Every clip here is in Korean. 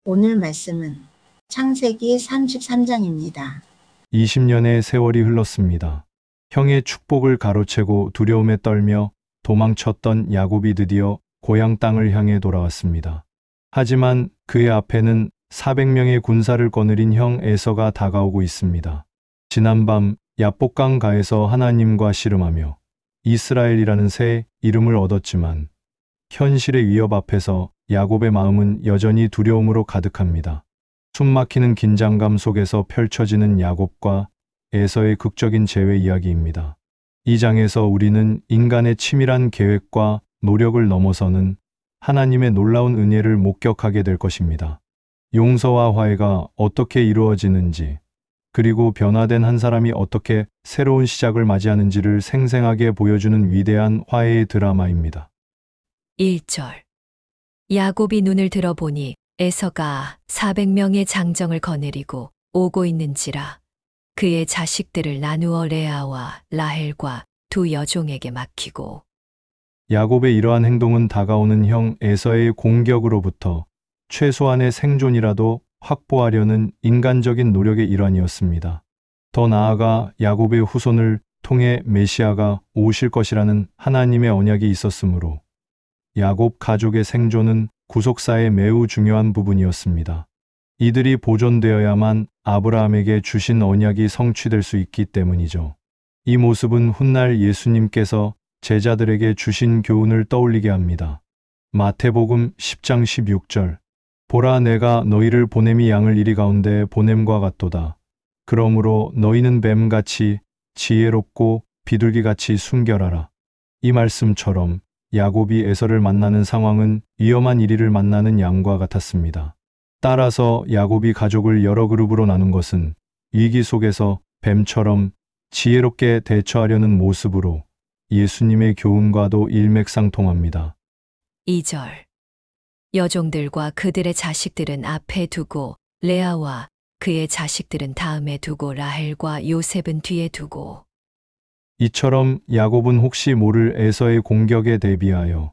오늘 말씀은 창세기 33장입니다. 20년의 세월이 흘렀습니다. 형의 축복을 가로채고 두려움에 떨며 도망쳤던 야곱이 드디어 고향 땅을 향해 돌아왔습니다. 하지만 그의 앞에는 400명의 군사를 거느린 형 에서가 다가오고 있습니다. 지난밤 야복강 가에서 하나님과 씨름하며 이스라엘이라는 새 이름을 얻었지만 현실의 위협 앞에서 야곱의 마음은 여전히 두려움으로 가득합니다. 숨막히는 긴장감 속에서 펼쳐지는 야곱과 에서의 극적인 재회 이야기입니다. 이 장에서 우리는 인간의 치밀한 계획과 노력을 넘어서는 하나님의 놀라운 은혜를 목격하게 될 것입니다. 용서와 화해가 어떻게 이루어지는지, 그리고 변화된 한 사람이 어떻게 새로운 시작을 맞이하는지를 생생하게 보여주는 위대한 화해의 드라마입니다. 1절. 야곱이 눈을 들어보니 에서가 400명의 장정을 거느리고 오고 있는지라 그의 자식들을 나누어 레아와 라헬과 두 여종에게 맡기고. 야곱의 이러한 행동은 다가오는 형 에서의 공격으로부터 최소한의 생존이라도 확보하려는 인간적인 노력의 일환이었습니다. 더 나아가 야곱의 후손을 통해 메시아가 오실 것이라는 하나님의 언약이 있었으므로 야곱 가족의 생존은 구속사의 매우 중요한 부분이었습니다. 이들이 보존되어야만 아브라함에게 주신 언약이 성취될 수 있기 때문이죠. 이 모습은 훗날 예수님께서 제자들에게 주신 교훈을 떠올리게 합니다. 마태복음 10장 16절. 보라, 내가 너희를 보냄이 양을 이리 가운데 보냄과 같도다. 그러므로 너희는 뱀같이 지혜롭고 비둘기같이 순결하라. 이 말씀처럼 야곱이 에서를 만나는 상황은 위험한 이리를 만나는 양과 같았습니다. 따라서 야곱이 가족을 여러 그룹으로 나눈 것은 위기 속에서 뱀처럼 지혜롭게 대처하려는 모습으로 예수님의 교훈과도 일맥상통합니다. 2절. 여종들과 그들의 자식들은 앞에 두고 레아와 그의 자식들은 다음에 두고 라헬과 요셉은 뒤에 두고. 이처럼 야곱은 혹시 모를 에서의 공격에 대비하여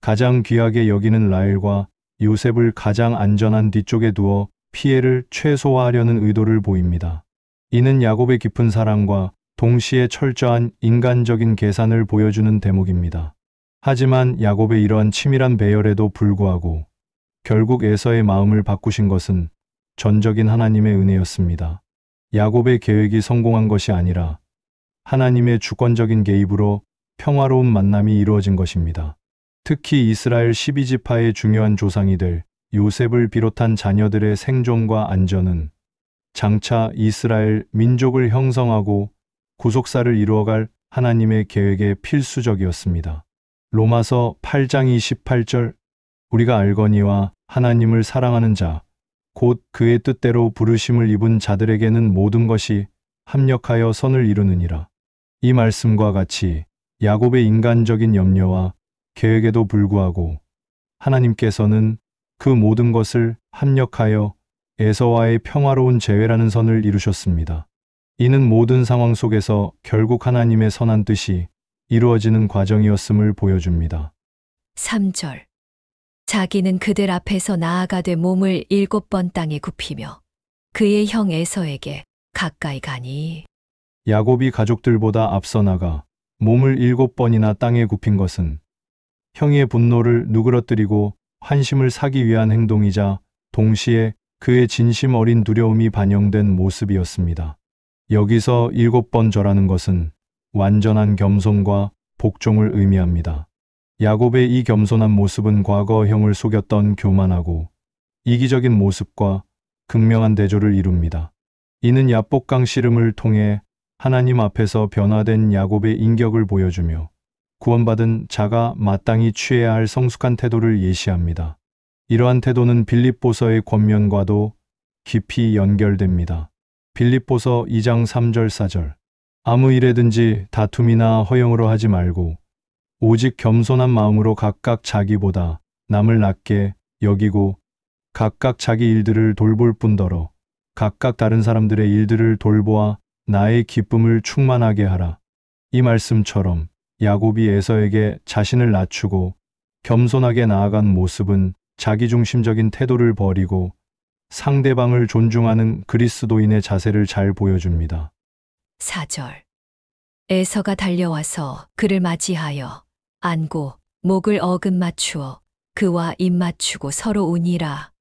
가장 귀하게 여기는 라헬과 요셉을 가장 안전한 뒤쪽에 두어 피해를 최소화하려는 의도를 보입니다. 이는 야곱의 깊은 사랑과 동시에 철저한 인간적인 계산을 보여주는 대목입니다. 하지만 야곱의 이러한 치밀한 배열에도 불구하고 결국 에서의 마음을 바꾸신 것은 전적인 하나님의 은혜였습니다. 야곱의 계획이 성공한 것이 아니라 하나님의 주권적인 개입으로 평화로운 만남이 이루어진 것입니다. 특히 이스라엘 12지파의 중요한 조상이 될 요셉을 비롯한 자녀들의 생존과 안전은 장차 이스라엘 민족을 형성하고 구속사를 이루어갈 하나님의 계획에 필수적이었습니다. 로마서 8장 28절. 우리가 알거니와 하나님을 사랑하는 자, 곧 그의 뜻대로 부르심을 입은 자들에게는 모든 것이 합력하여 선을 이루느니라. 이 말씀과 같이 야곱의 인간적인 염려와 계획에도 불구하고 하나님께서는 그 모든 것을 합력하여 에서와의 평화로운 재회라는 선을 이루셨습니다. 이는 모든 상황 속에서 결국 하나님의 선한 뜻이 이루어지는 과정이었음을 보여줍니다. 3절. 자기는 그들 앞에서 나아가되 몸을 7번 땅에 굽히며 그의 형 에서에게 가까이 가니. 야곱이 가족들보다 앞서 나가 몸을 7번이나 땅에 굽힌 것은 형의 분노를 누그러뜨리고 환심을 사기 위한 행동이자 동시에 그의 진심 어린 두려움이 반영된 모습이었습니다. 여기서 7번 절하는 것은 완전한 겸손과 복종을 의미합니다. 야곱의 이 겸손한 모습은 과거 형을 속였던 교만하고 이기적인 모습과 극명한 대조를 이룹니다. 이는 야복강 씨름을 통해 하나님 앞에서 변화된 야곱의 인격을 보여주며 구원받은 자가 마땅히 취해야 할 성숙한 태도를 예시합니다. 이러한 태도는 빌립보서의 권면과도 깊이 연결됩니다. 빌립보서 2장 3절 4절. 아무 일에든지 다툼이나 허영으로 하지 말고 오직 겸손한 마음으로 각각 자기보다 남을 낮게 여기고 각각 자기 일들을 돌볼 뿐더러 각각 다른 사람들의 일들을 돌보아 나의 기쁨을 충만하게 하라. 이 말씀처럼 야곱이 에서에게 자신을 낮추고 겸손하게 나아간 모습은 자기중심적인 태도를 버리고 상대방을 존중하는 그리스도인의 자세를 잘 보여줍니다. 4절. 에서가 달려와서 그를 맞이하여 안고 목을 어금 맞추어 그와 입 맞추고 서로 우니라.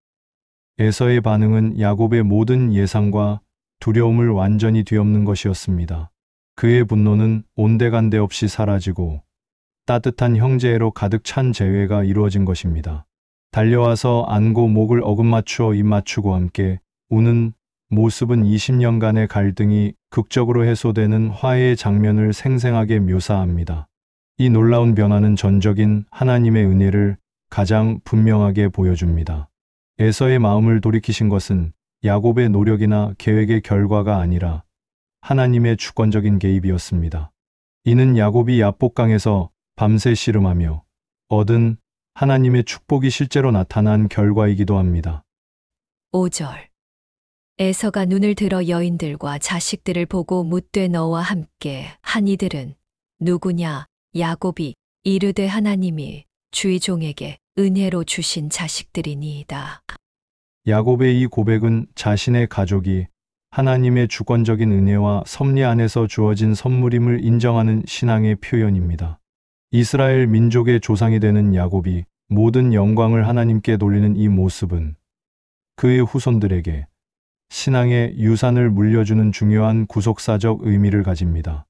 에서의 반응은 야곱의 모든 예상과 두려움을 완전히 뒤엎는 것이었습니다. 그의 분노는 온데간데 없이 사라지고 따뜻한 형제애로 가득 찬 재회가 이루어진 것입니다. 달려와서 안고 목을 어금 맞추어 입 맞추고 함께 우는 모습은 20년간의 갈등이 극적으로 해소되는 화해의 장면을 생생하게 묘사합니다. 이 놀라운 변화는 전적인 하나님의 은혜를 가장 분명하게 보여줍니다. 에서의 마음을 돌이키신 것은 야곱의 노력이나 계획의 결과가 아니라 하나님의 주권적인 개입이었습니다. 이는 야곱이 야복강에서 밤새 씨름하며 얻은 하나님의 축복이 실제로 나타난 결과이기도 합니다. 5절. 에서가 눈을 들어 여인들과 자식들을 보고 묻되 너와 함께 한 이들은 누구냐? 야곱이 이르되 하나님이 주의 종에게 은혜로 주신 자식들이니이다. 야곱의 이 고백은 자신의 가족이 하나님의 주권적인 은혜와 섭리 안에서 주어진 선물임을 인정하는 신앙의 표현입니다. 이스라엘 민족의 조상이 되는 야곱이 모든 영광을 하나님께 돌리는 이 모습은 그의 후손들에게 신앙의 유산을 물려주는 중요한 구속사적 의미를 가집니다.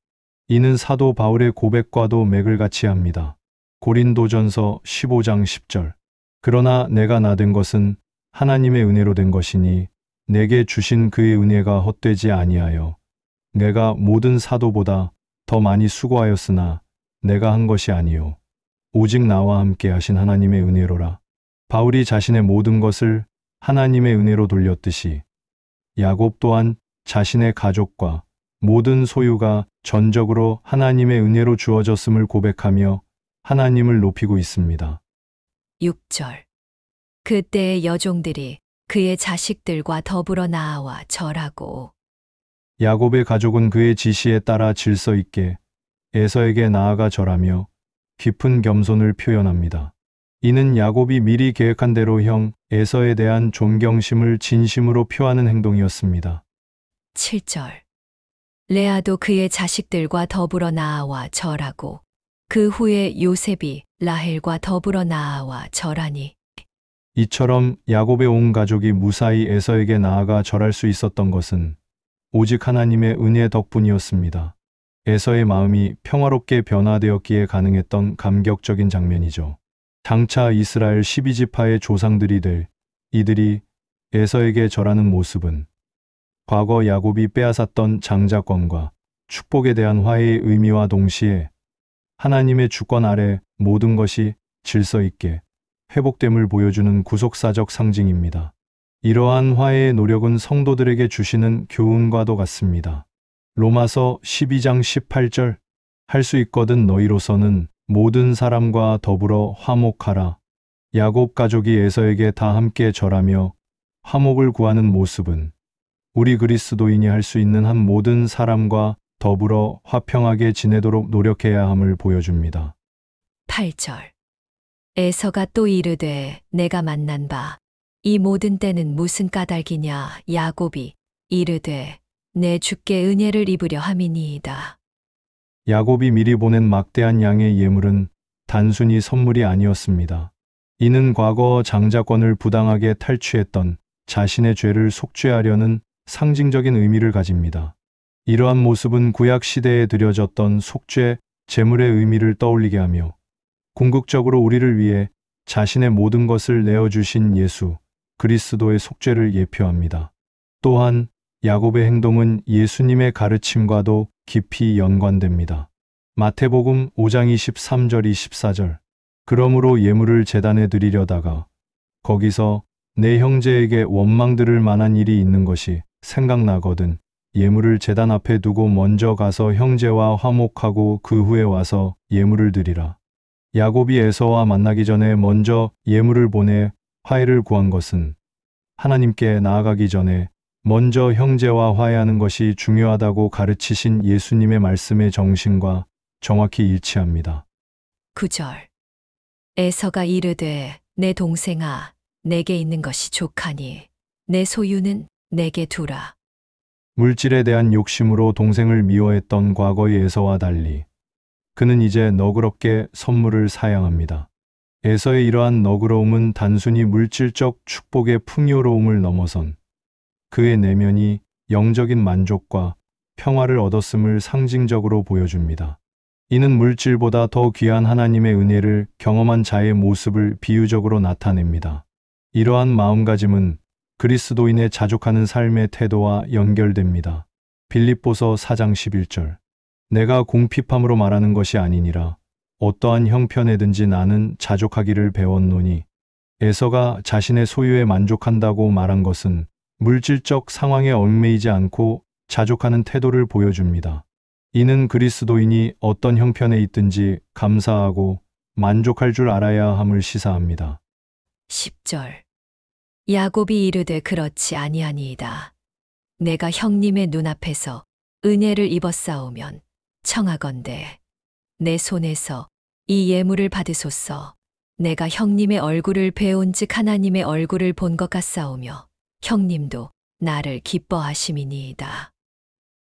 이는 사도 바울의 고백과도 맥을 같이 합니다. 고린도전서 15장 10절. 그러나 내가 나된 것은 하나님의 은혜로 된 것이니 내게 주신 그의 은혜가 헛되지 아니하여 내가 모든 사도보다 더 많이 수고하였으나 내가 한 것이 아니요 오직 나와 함께 하신 하나님의 은혜로라. 바울이 자신의 모든 것을 하나님의 은혜로 돌렸듯이 야곱 또한 자신의 가족과 모든 소유가 전적으로 하나님의 은혜로 주어졌음을 고백하며 하나님을 높이고 있습니다. 6절. 그때의 여종들이 그의 자식들과 더불어 나아와 절하고. 야곱의 가족은 그의 지시에 따라 질서 있게 에서에게 나아가 절하며 깊은 겸손을 표현합니다. 이는 야곱이 미리 계획한 대로 형 에서에 대한 존경심을 진심으로 표하는 행동이었습니다. 7절. 레아도 그의 자식들과 더불어 나아와 절하고 그 후에 요셉이 라헬과 더불어 나아와 절하니. 이처럼 야곱의 온 가족이 무사히 에서에게 나아가 절할 수 있었던 것은 오직 하나님의 은혜 덕분이었습니다. 에서의 마음이 평화롭게 변화되었기에 가능했던 감격적인 장면이죠. 장차 이스라엘 12지파의 조상들이 될 이들이 에서에게 절하는 모습은 과거 야곱이 빼앗았던 장자권과 축복에 대한 화해의 의미와 동시에 하나님의 주권 아래 모든 것이 질서 있게 회복됨을 보여주는 구속사적 상징입니다. 이러한 화해의 노력은 성도들에게 주시는 교훈과도 같습니다. 로마서 12장 18절. 할 수 있거든 너희로서는 모든 사람과 더불어 화목하라. 야곱 가족이 에서에게 다 함께 절하며 화목을 구하는 모습은 우리 그리스도인이 할 수 있는 한 모든 사람과 더불어 화평하게 지내도록 노력해야 함을 보여줍니다. 8절. 에서가 또 이르되 내가 만난 바 이 모든 때는 무슨 까닭이냐? 야곱이 이르되 내 주께 은혜를 입으려 함이니이다. 야곱이 미리 보낸 막대한 양의 예물은 단순히 선물이 아니었습니다. 이는 과거 장자권을 부당하게 탈취했던 자신의 죄를 속죄하려는 상징적인 의미를 가집니다. 이러한 모습은 구약 시대에 드려졌던 속죄, 제물의 의미를 떠올리게 하며 궁극적으로 우리를 위해 자신의 모든 것을 내어주신 예수, 그리스도의 속죄를 예표합니다. 또한 야곱의 행동은 예수님의 가르침과도 깊이 연관됩니다. 마태복음 5장 23절 24절. 그러므로 예물을 제단에 드리려다가 거기서 내 형제에게 원망 들을 만한 일이 있는 것이 생각나거든 예물을 제단 앞에 두고 먼저 가서 형제와 화목하고 그 후에 와서 예물을 드리라. 야곱이 에서와 만나기 전에 먼저 예물을 보내 화해를 구한 것은 하나님께 나아가기 전에 먼저 형제와 화해하는 것이 중요하다고 가르치신 예수님의 말씀의 정신과 정확히 일치합니다. 9절. 에서가 이르되 내 동생아, 내게 있는 것이 족하니 내 소유는 내게 두라. 물질에 대한 욕심으로 동생을 미워했던 과거의 에서와 달리 그는 이제 너그럽게 선물을 사양합니다. 에서의 이러한 너그러움은 단순히 물질적 축복의 풍요로움을 넘어선 그의 내면이 영적인 만족과 평화를 얻었음을 상징적으로 보여줍니다. 이는 물질보다 더 귀한 하나님의 은혜를 경험한 자의 모습을 비유적으로 나타냅니다. 이러한 마음가짐은 그리스도인의 자족하는 삶의 태도와 연결됩니다. 빌립보서 4장 11절. 내가 궁핍함으로 말하는 것이 아니니라. 어떠한 형편에든지 나는 자족하기를 배웠노니. 에서가 자신의 소유에 만족한다고 말한 것은 물질적 상황에 얽매이지 않고 자족하는 태도를 보여줍니다. 이는 그리스도인이 어떤 형편에 있든지 감사하고 만족할 줄 알아야 함을 시사합니다. 10절. 야곱이 이르되 그렇지 아니하니이다. 내가 형님의 눈앞에서 은혜를 입었사오면 청하건대 내 손에서 이 예물을 받으소서. 내가 형님의 얼굴을 배온즉 하나님의 얼굴을 본 것 같사오며 형님도 나를 기뻐하심이니이다.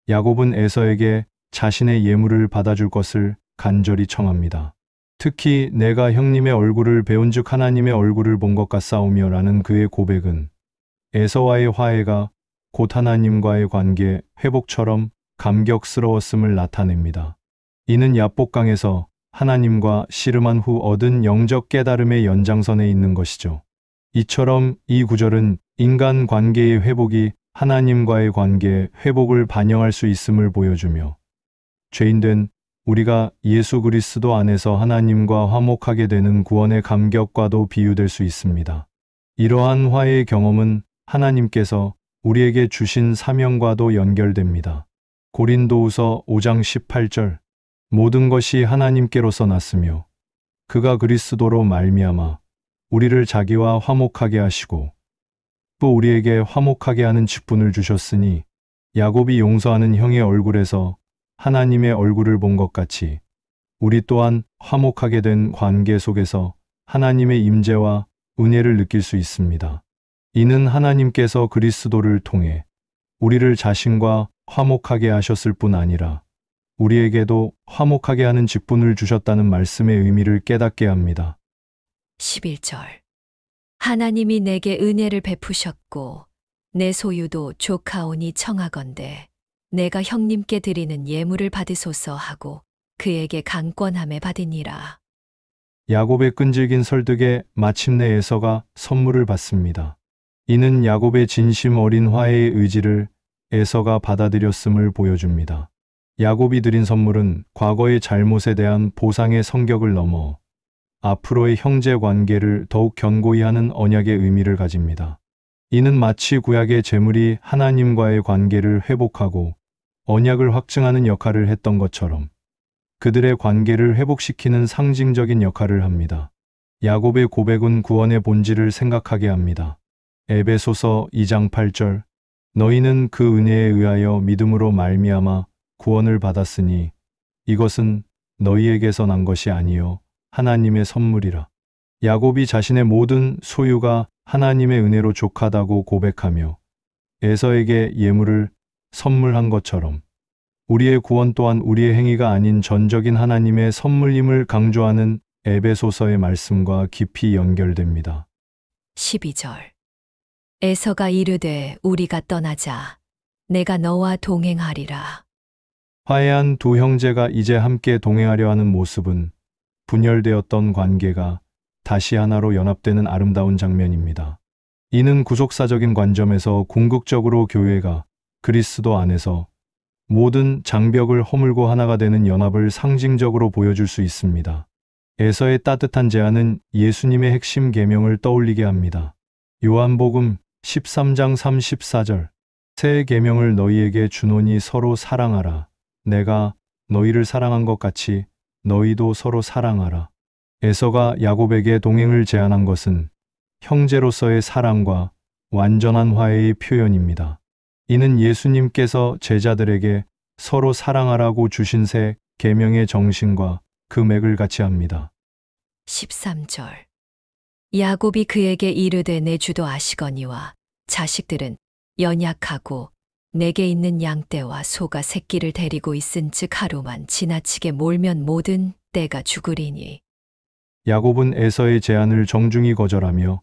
야곱은 에서에게 자신의 예물을 받아줄 것을 간절히 청합니다. 특히 내가 형님의 얼굴을 배운즉 하나님의 얼굴을 본 것 같사오며 라는 그의 고백은 에서와의 화해가 곧 하나님과의 관계 회복처럼 감격스러웠음을 나타냅니다. 이는 야복강에서 하나님과 씨름한 후 얻은 영적 깨달음의 연장선에 있는 것이죠. 이처럼 이 구절은 인간 관계의 회복이 하나님과의 관계 회복을 반영할 수 있음을 보여주며 죄인된 우리가 예수 그리스도 안에서 하나님과 화목하게 되는 구원의 감격과도 비유될 수 있습니다. 이러한 화해의 경험은 하나님께서 우리에게 주신 사명과도 연결됩니다. 고린도후서 5장 18절. 모든 것이 하나님께로서 났으며 그가 그리스도로 말미암아 우리를 자기와 화목하게 하시고 또 우리에게 화목하게 하는 직분을 주셨으니 야곱이 용서하는 형의 얼굴에서 하나님의 얼굴을 본 것 같이 우리 또한 화목하게 된 관계 속에서 하나님의 임재와 은혜를 느낄 수 있습니다. 이는 하나님께서 그리스도를 통해 우리를 자신과 화목하게 하셨을 뿐 아니라 우리에게도 화목하게 하는 직분을 주셨다는 말씀의 의미를 깨닫게 합니다. 11절. 하나님이 내게 은혜를 베푸셨고 내 소유도 족하오니 청하건대 내가 형님께 드리는 예물을 받으소서 하고 그에게 강권함에 받으니라. 야곱의 끈질긴 설득에 마침내 에서가 선물을 받습니다. 이는 야곱의 진심 어린 화해의 의지를 에서가 받아들였음을 보여줍니다. 야곱이 드린 선물은 과거의 잘못에 대한 보상의 성격을 넘어 앞으로의 형제 관계를 더욱 견고히 하는 언약의 의미를 가집니다. 이는 마치 구약의 제물이 하나님과의 관계를 회복하고 언약을 확증하는 역할을 했던 것처럼 그들의 관계를 회복시키는 상징적인 역할을 합니다. 야곱의 고백은 구원의 본질을 생각하게 합니다. 에베소서 2장 8절. 너희는 그 은혜에 의하여 믿음으로 말미암아 구원을 받았으니 이것은 너희에게서 난 것이 아니요 하나님의 선물이라. 야곱이 자신의 모든 소유가 하나님의 은혜로 족하다고 고백하며 에서에게 예물을 선물한 것처럼 우리의 구원 또한 우리의 행위가 아닌 전적인 하나님의 선물임을 강조하는 에베소서의 말씀과 깊이 연결됩니다. 12절. 에서가 이르되 우리가 떠나자 내가 너와 동행하리라. 화해한 두 형제가 이제 함께 동행하려 하는 모습은 분열되었던 관계가 다시 하나로 연합되는 아름다운 장면입니다. 이는 구속사적인 관점에서 궁극적으로 교회가 그리스도 안에서 모든 장벽을 허물고 하나가 되는 연합을 상징적으로 보여줄 수 있습니다. 에서의 따뜻한 제안은 예수님의 핵심 계명을 떠올리게 합니다. 요한복음 13장 34절. 새 계명을 너희에게 주노니 서로 사랑하라. 내가 너희를 사랑한 것 같이 너희도 서로 사랑하라. 에서가 야곱에게 동행을 제안한 것은 형제로서의 사랑과 완전한 화해의 표현입니다. 이는 예수님께서 제자들에게 서로 사랑하라고 주신 새 계명의 정신과 그 맥을 같이 합니다. 13절. 야곱이 그에게 이르되 내 주도 아시거니와 자식들은 연약하고 내게 있는 양떼와 소가 새끼를 데리고 있은즉 하루만 지나치게 몰면 모든 떼가 죽으리니. 야곱은 에서의 제안을 정중히 거절하며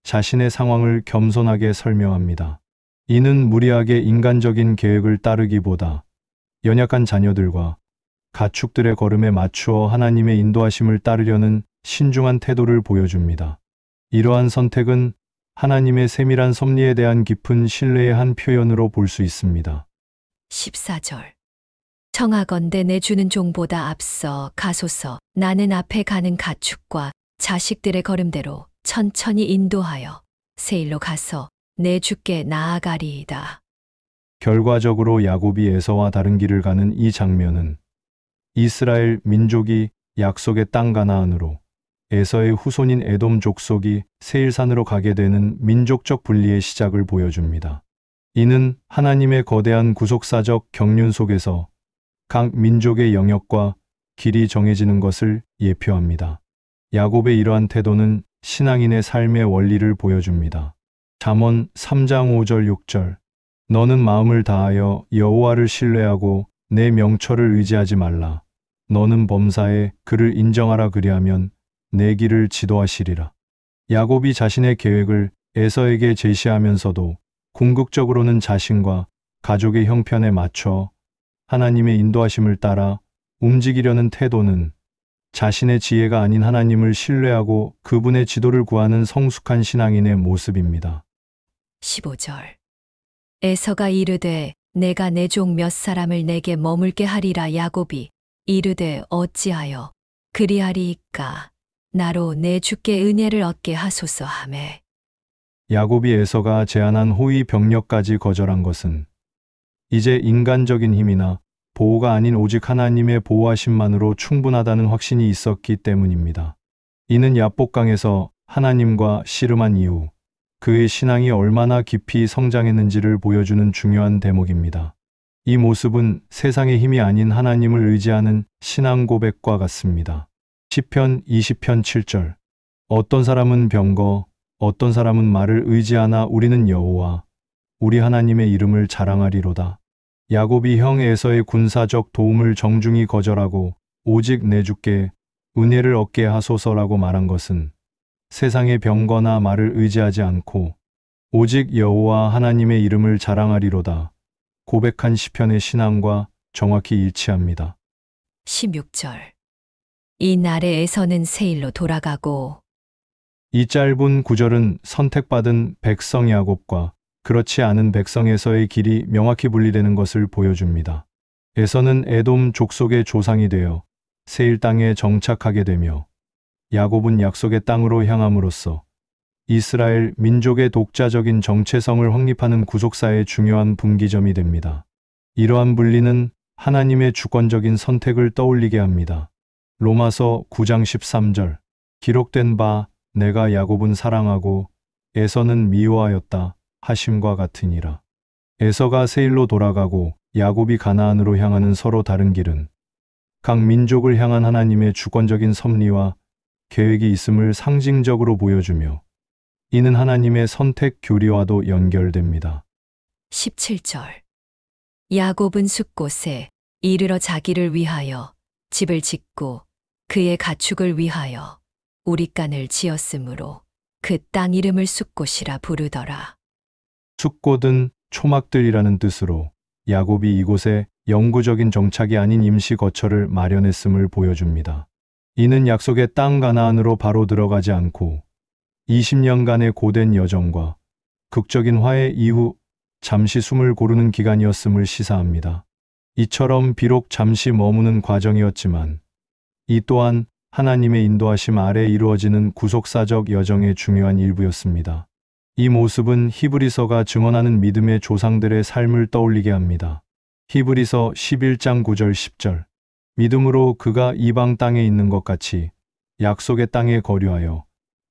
자신의 상황을 겸손하게 설명합니다. 이는 무리하게 인간적인 계획을 따르기보다 연약한 자녀들과 가축들의 걸음에 맞추어 하나님의 인도하심을 따르려는 신중한 태도를 보여줍니다. 이러한 선택은 하나님의 세밀한 섭리에 대한 깊은 신뢰의 한 표현으로 볼 수 있습니다. 14절. 청하건대 내 주는 종보다 앞서 가소서. 나는 앞에 가는 가축과 자식들의 걸음대로 천천히 인도하여 세일로 가서 내 주께 나아가리이다. 결과적으로 야곱이 에서와 다른 길을 가는 이 장면은 이스라엘 민족이 약속의 땅 가나안으로, 에서의 후손인 에돔 족속이 세일산으로 가게 되는 민족적 분리의 시작을 보여줍니다. 이는 하나님의 거대한 구속사적 경륜 속에서 각 민족의 영역과 길이 정해지는 것을 예표합니다. 야곱의 이러한 태도는 신앙인의 삶의 원리를 보여줍니다. 잠언 3장 5절 6절. 너는 마음을 다하여 여호와를 신뢰하고 내 명철을 의지하지 말라. 너는 범사에 그를 인정하라. 그리하면 내 길을 지도하시리라. 야곱이 자신의 계획을 에서에게 제시하면서도 궁극적으로는 자신과 가족의 형편에 맞춰 하나님의 인도하심을 따라 움직이려는 태도는 자신의 지혜가 아닌 하나님을 신뢰하고 그분의 지도를 구하는 성숙한 신앙인의 모습입니다. 15절. 에서가 이르되 내가 내 종 몇 사람을 내게 머물게 하리라. 야곱이 이르되 어찌하여 그리하리이까. 나로 내 주께 은혜를 얻게 하소서 하매. 야곱이 에서가 제안한 호위 병력까지 거절한 것은 이제 인간적인 힘이나 보호가 아닌 오직 하나님의 보호하심만으로 충분하다는 확신이 있었기 때문입니다. 이는 야복강에서 하나님과 씨름한 이후 그의 신앙이 얼마나 깊이 성장했는지를 보여주는 중요한 대목입니다. 이 모습은 세상의 힘이 아닌 하나님을 의지하는 신앙 고백과 같습니다. 시편 20편 7절. 어떤 사람은 병거, 어떤 사람은 말을 의지하나 우리는 여호와 우리 하나님의 이름을 자랑하리로다. 야곱이 형 에서의 군사적 도움을 정중히 거절하고 오직 내 주께 은혜를 얻게 하소서라고 말한 것은 세상의 병거나 말을 의지하지 않고 오직 여호와 하나님의 이름을 자랑하리로다 고백한 시편의 신앙과 정확히 일치합니다. 16절. 이 날에 에서는 세일로 돌아가고. 이 짧은 구절은 선택받은 백성 야곱과 그렇지 않은 백성 에서의 길이 명확히 분리되는 것을 보여줍니다. 에서는 에돔 족속의 조상이 되어 세일 땅에 정착하게 되며 야곱은 약속의 땅으로 향함으로써 이스라엘 민족의 독자적인 정체성을 확립하는 구속사의 중요한 분기점이 됩니다. 이러한 분리는 하나님의 주권적인 선택을 떠올리게 합니다. 로마서 9장 13절. 기록된 바 내가 야곱은 사랑하고 에서는 미워하였다 하심과 같으니라. 에서가 세일로 돌아가고 야곱이 가나안으로 향하는 서로 다른 길은 각 민족을 향한 하나님의 주권적인 섭리와 계획이 있음을 상징적으로 보여주며 이는 하나님의 선택 교리와도 연결됩니다. 17절. 야곱은 숫곳에 이르러 자기를 위하여 집을 짓고 그의 가축을 위하여 우리간을 지었으므로 그 땅 이름을 숫곳이라 부르더라. 숫곳은 초막들이라는 뜻으로 야곱이 이곳에 영구적인 정착이 아닌 임시 거처를 마련했음을 보여줍니다. 이는 약속의 땅 가나안으로 바로 들어가지 않고 20년간의 고된 여정과 극적인 화해 이후 잠시 숨을 고르는 기간이었음을 시사합니다. 이처럼 비록 잠시 머무는 과정이었지만 이 또한 하나님의 인도하심 아래 이루어지는 구속사적 여정의 중요한 일부였습니다. 이 모습은 히브리서가 증언하는 믿음의 조상들의 삶을 떠올리게 합니다. 히브리서 11장 9절 10절. 믿음으로 그가 이방 땅에 있는 것 같이 약속의 땅에 거류하여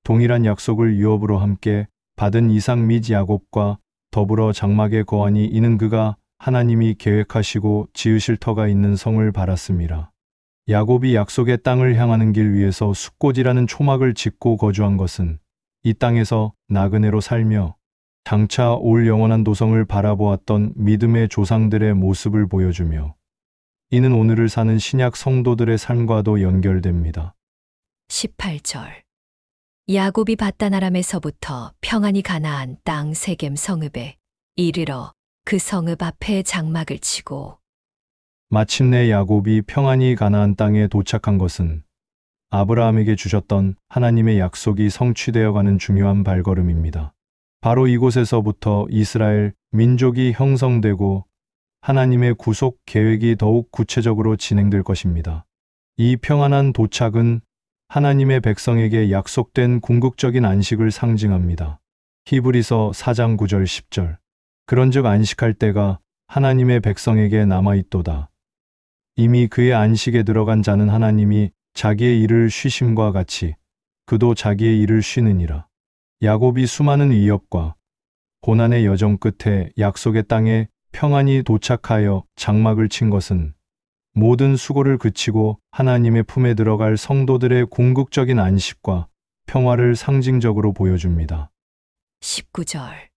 동일한 약속을 유업으로 함께 받은 이삭 및 야곱과 더불어 장막에 거하니 이는 그가 하나님이 계획하시고 지으실 터가 있는 성을 바랐음이라. 야곱이 약속의 땅을 향하는 길 위에서 숫곳이라는 초막을 짓고 거주한 것은 이 땅에서 나그네로 살며 장차 올 영원한 도성을 바라보았던 믿음의 조상들의 모습을 보여주며 이는 오늘을 사는 신약 성도들의 삶과도 연결됩니다. 18절. 야곱이 밧단 아람에서부터 평안히 가나안 땅 세겜 성읍에 이르러 그 성읍 앞에 장막을 치고 마침내 야곱이 평안히 가나안 땅에 도착한 것은 아브라함에게 주셨던 하나님의 약속이 성취되어 가는 중요한 발걸음입니다. 바로 이곳에서부터 이스라엘 민족이 형성되고 하나님의 구속 계획이 더욱 구체적으로 진행될 것입니다. 이 평안한 도착은 하나님의 백성에게 약속된 궁극적인 안식을 상징합니다. 히브리서 4장 9절 10절. 그런즉 안식할 때가 하나님의 백성에게 남아있도다. 이미 그의 안식에 들어간 자는 하나님이 자기의 일을 쉬심과 같이 그도 자기의 일을 쉬느니라. 야곱이 수많은 위협과 고난의 여정 끝에 약속의 땅에 평안히 도착하여 장막을 친 것은 모든 수고를 그치고 하나님의 품에 들어갈 성도들의 궁극적인 안식과 평화를 상징적으로 보여줍니다. 19절.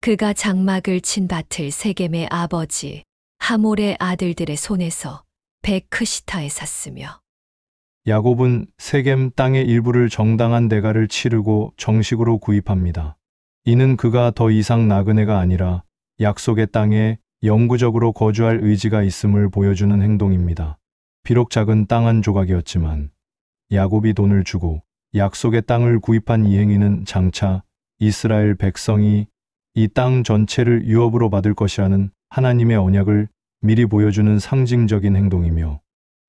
그가 장막을 친 밭을 세겜의 아버지 하몰의 아들들의 손에서 베크시타에 샀으며 야곱은 세겜 땅의 일부를 정당한 대가를 치르고 정식으로 구입합니다. 이는 그가 더 이상 나그네가 아니라 약속의 땅에 영구적으로 거주할 의지가 있음을 보여주는 행동입니다. 비록 작은 땅 한 조각이었지만 야곱이 돈을 주고 약속의 땅을 구입한 이 행위는 장차 이스라엘 백성이 이 땅 전체를 유업으로 받을 것이라는 하나님의 언약을 미리 보여주는 상징적인 행동이며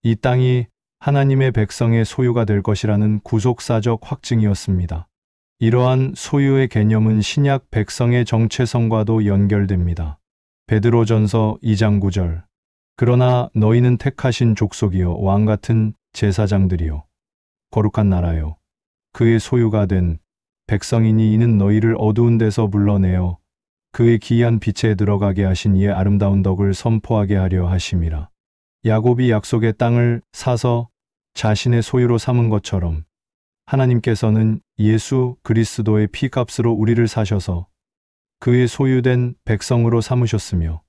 이 땅이 하나님의 백성의 소유가 될 것이라는 구속사적 확증이었습니다. 이러한 소유의 개념은 신약 백성의 정체성과도 연결됩니다. 베드로전서 2장 9절. 그러나 너희는 택하신 족속이요 왕같은 제사장들이요 거룩한 나라요 그의 소유가 된 백성이니 이는 너희를 어두운 데서 불러내어 그의 기이한 빛에 들어가게 하신 이의 아름다운 덕을 선포하게 하려 하심이라. 야곱이 약속의 땅을 사서 자신의 소유로 삼은 것처럼 하나님께서는 예수 그리스도의 피값으로 우리를 사셔서 그의 소유된 백성으로 삼으셨으며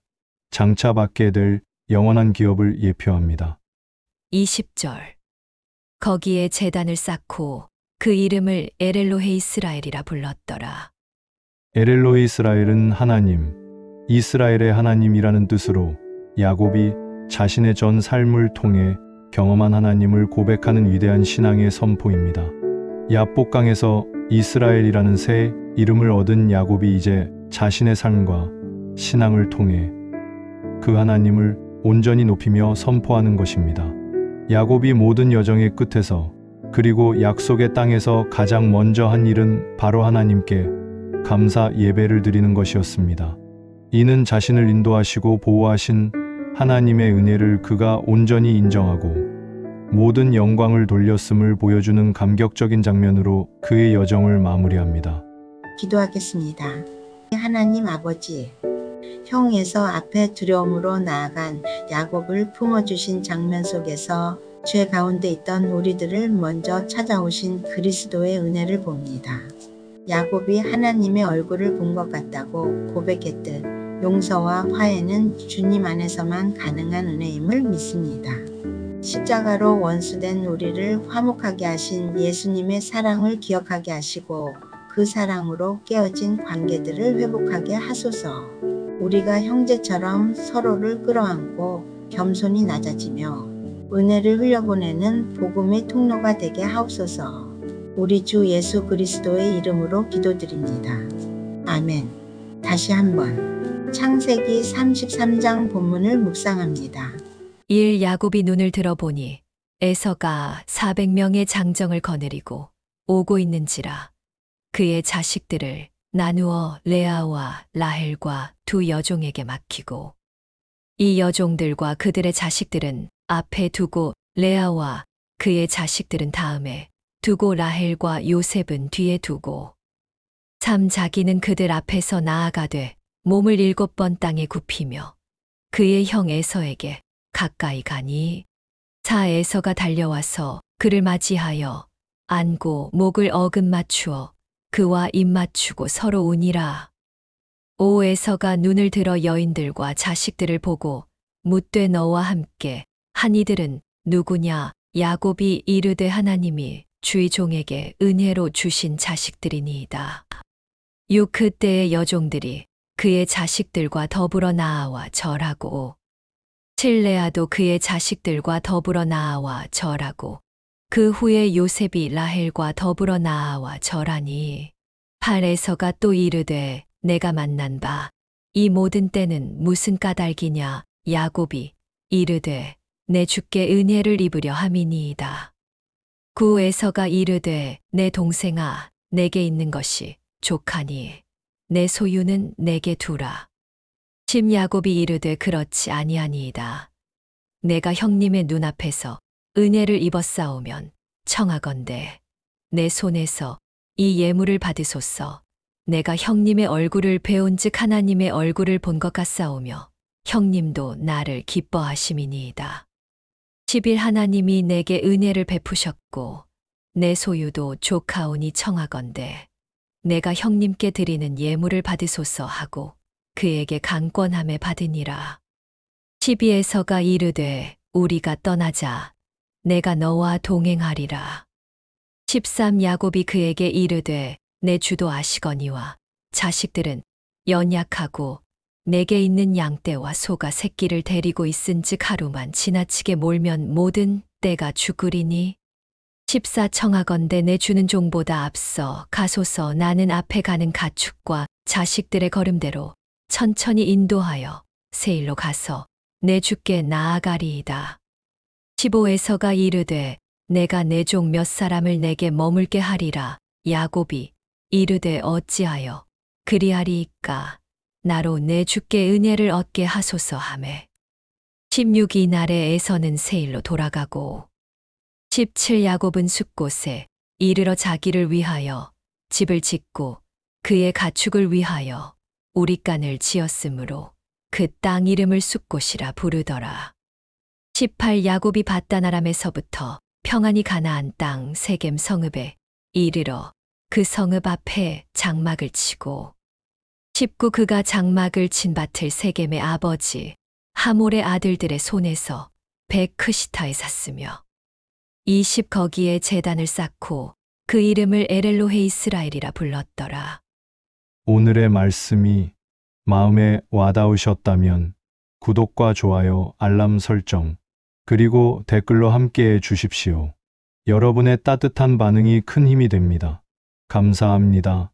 장차 받게 될 영원한 기업을 예표합니다. 20절. 거기에 제단을 쌓고 그 이름을 에렐로헤 이스라엘이라 불렀더라. 에렐로헤 이스라엘은 하나님, 이스라엘의 하나님이라는 뜻으로 야곱이 자신의 전 삶을 통해 경험한 하나님을 고백하는 위대한 신앙의 선포입니다. 야복강에서 이스라엘이라는 새 이름을 얻은 야곱이 이제 자신의 삶과 신앙을 통해 그 하나님을 온전히 높이며 선포하는 것입니다. 야곱이 모든 여정의 끝에서 그리고 약속의 땅에서 가장 먼저 한 일은 바로 하나님께 감사 예배를 드리는 것이었습니다. 이는 자신을 인도하시고 보호하신 하나님의 은혜를 그가 온전히 인정하고 모든 영광을 돌렸음을 보여주는 감격적인 장면으로 그의 여정을 마무리합니다. 기도하겠습니다. 하나님 아버지, 형에서 앞에 두려움으로 나아간 야곱을 품어주신 장면 속에서 죄 가운데 있던 우리들을 먼저 찾아오신 그리스도의 은혜를 봅니다. 야곱이 하나님의 얼굴을 본 것 같다고 고백했듯 용서와 화해는 주님 안에서만 가능한 은혜임을 믿습니다. 십자가로 원수된 우리를 화목하게 하신 예수님의 사랑을 기억하게 하시고 그 사랑으로 깨어진 관계들을 회복하게 하소서. 우리가 형제처럼 서로를 끌어안고 겸손히 낮아지며 은혜를 흘려보내는 복음의 통로가 되게 하옵소서. 우리 주 예수 그리스도의 이름으로 기도드립니다. 아멘. 다시 한번 창세기 33장 본문을 묵상합니다. 1. 야곱이 눈을 들어보니 에서가 400명의 장정을 거느리고 오고 있는지라. 그의 자식들을 나누어 레아와 라헬과 두 여종에게 맡기고 이 여종들과 그들의 자식들은 앞에 두고 레아와 그의 자식들은 다음에 두고 라헬과 요셉은 뒤에 두고 3. 자기는 그들 앞에서 나아가되 몸을 7번 땅에 굽히며 그의 형 에서에게 가까이 가니 4. 에서가 달려와서 그를 맞이하여 안고 목을 어금 맞추어 그와 입맞추고 서로 우니라. 오 에서가 눈을 들어 여인들과 자식들을 보고 묻되 너와 함께 한 이들은 누구냐? 야곱이 이르되 하나님이 주의 종에게 은혜로 주신 자식들이니이다. 그때의 여종들이 그의 자식들과 더불어 나아와 절하고 칠레아도 그의 자식들과 더불어 나아와 절하고 그 후에 요셉이 라헬과 더불어 나아와 절하니 팔에서가 또 이르되 내가 만난 바 이 모든 때는 무슨 까닭이냐? 야곱이 이르되 내 주께 은혜를 입으려 함이니이다. 구에서가 이르되 내 동생아 내게 있는 것이 족하니 내 소유는 내게 두라. 야곱이 이르되 그렇지 아니하니이다. 내가 형님의 눈앞에서 은혜를 입었사오면 청하건대 내 손에서 이 예물을 받으소서. 내가 형님의 얼굴을 배온즉 하나님의 얼굴을 본 것 같사오며 형님도 나를 기뻐하심이니이다. 10일 하나님이 내게 은혜를 베푸셨고 내 소유도 족하오니 청하건대 내가 형님께 드리는 예물을 받으소서 하고 그에게 강권함에 받으니라. 12에서가 이르되 우리가 떠나자 내가 너와 동행하리라. 13 야곱이 그에게 이르되 내 주도 아시거니와 자식들은 연약하고 내게 있는 양떼와 소가 새끼를 데리고 있은즉 하루만 지나치게 몰면 모든 떼가 죽으리니 14 청하건대 내 주는 종보다 앞서 가소서. 나는 앞에 가는 가축과 자식들의 걸음대로 천천히 인도하여 세일로 가서 내 주께 나아가리이다. 15에서가 이르되 내가 내 종 몇 사람을 내게 머물게 하리라. 야곱이 이르되 어찌하여 그리하리이까? 나로 내 주께 은혜를 얻게 하소서 하매 16 이날에 에서는 세일로 돌아가고 17 야곱은 숫곳에 이르러 자기를 위하여 집을 짓고 그의 가축을 위하여 우리간을 지었으므로 그 땅 이름을 숫곳이라 부르더라. 18 야곱이 밧단 아람에서부터 평안히 가나안 땅 세겜 성읍에 이르러 그 성읍 앞에 장막을 치고 19 그가 장막을 친 밭을 세겜의 아버지 하몰의 아들들의 손에서 베크시타에 샀으며 20 거기에 제단을 쌓고 그 이름을 에렐로헤 이스라엘이라 불렀더라. 오늘의 말씀이 마음에 와닿으셨다면 구독과 좋아요, 알람 설정, 그리고 댓글로 함께해 주십시오. 여러분의 따뜻한 반응이 큰 힘이 됩니다. 감사합니다.